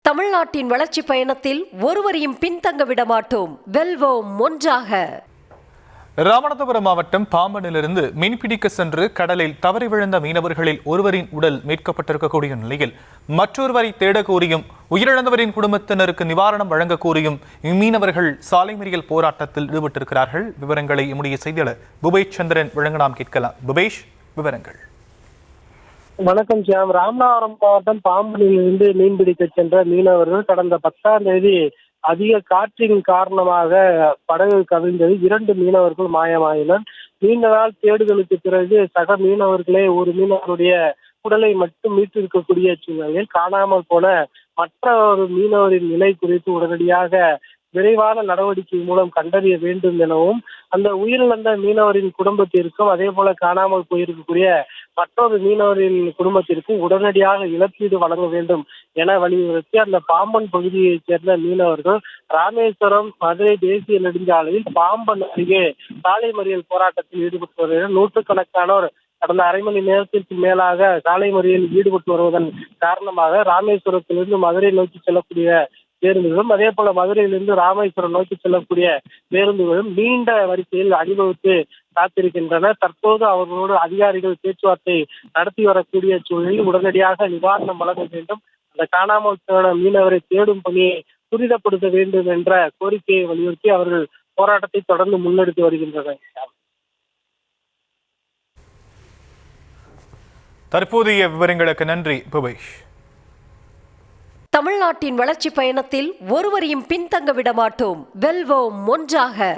தமிழ்நாட்டின் வளர்ச்சி பயணத்தில் ஒருவரையும் பின்தங்க விட மாட்டோம். வெல்வோம் ஒன்றாக. ராமநாதபுரம் மாவட்டம் பாம்பனிலிருந்து மீன்பிடிக்க சென்று கடலில் தவறி விழுந்த மீனவர்களில் ஒருவரின் உடல் மீட்கப்பட்டிருக்கக்கூடிய நிலையில் மற்றொருவரை தேட கோரியும் உயிரிழந்தவரின் குடும்பத்தினருக்கு நிவாரணம் வழங்க கோரியும் இம்மீனவர்கள் சாலை மறியல் போராட்டத்தில் ஈடுபட்டிருக்கிறார்கள். விவரங்களை நம்முடைய செய்தியாளர் புபேஷ் சந்திரன் வழங்க நாம் கேட்கலாம். புபேஷ், விவரங்கள். வணக்கம் சியாம். ராமநாதபுரம் மாவட்டம் பாம்பனிலிருந்து மீன்பிடிக்க சென்ற மீனவர்கள் கடந்த 10ஆம் தேதி அதிக காற்றின் காரணமாக படகு கவிழ்ந்தது. 2 மீனவர்கள் மாயமாயினர். நீண்ட நாள் தேடுதலுக்கு பிறகு சக மீனவர்களே ஒரு மீனவருடைய உடலை மட்டும் மீட்டிருக்கக்கூடிய சூழ்நிலையில் காணாமல் போன மற்ற ஒரு மீனவரின் நிலை குறித்து உடனடியாக விரைவான நடவடிக்கை மூலம் கண்டறிய வேண்டும் எனவும் அந்த உயிரிழந்த மீனவரின் குடும்பத்திற்கும் அதே போல காணாமல் போயிருக்கக்கூடிய மற்றொரு மீனவரின் குடும்பத்திற்கும் உடனடியாக இழப்பீடு வழங்க வேண்டும் என வலியுறுத்தி அந்த பாம்பன் பகுதியைச் சேர்ந்த மீனவர்கள் ராமேஸ்வரம் மதுரை தேசிய நெடுஞ்சாலையில் பாம்பன் அருகே சாலை மறியல் போராட்டத்தில் ஈடுபட்டு வருகின்றனர். நூற்றுக்கணக்கானோர் கடந்த அரை மணி நேரத்திற்கு மேலாக சாலை மறியலில் ஈடுபட்டு வருவதன் காரணமாக ராமேஸ்வரத்திலிருந்து மதுரை நோக்கி செல்லக்கூடிய பேருந்துகளும் அதே போல மதுரையிலிருந்து ராமேஸ்வரம் நோக்கி செல்லக்கூடிய பேருந்துகளும் நீண்ட வரிசையில் அணிவகுத்து காத்திருக்கின்றன. தற்போது அவர்களோடு அதிகாரிகள் பேச்சுவார்த்தை நடத்தி வரக்கூடிய சூழலில் உடனடியாக நிவாரணம் வழங்க வேண்டும், அந்த காணாமல் போன மீனவரை தேடும் பணியை துரிதப்படுத்த வேண்டும் என்ற கோரிக்கையை வலியுறுத்தி அவர்கள் போராட்டத்தை தொடர்ந்து முன்னெடுத்து வருகின்றனர். தற்போதைய விவரங்களுக்கு நன்றி புபேஷ். தமிழ்நாட்டின் வளர்ச்சி பயணத்தில் ஒருவரையும் பின்தங்க விட மாட்டோம். வெல்வோம் ஒன்றாக.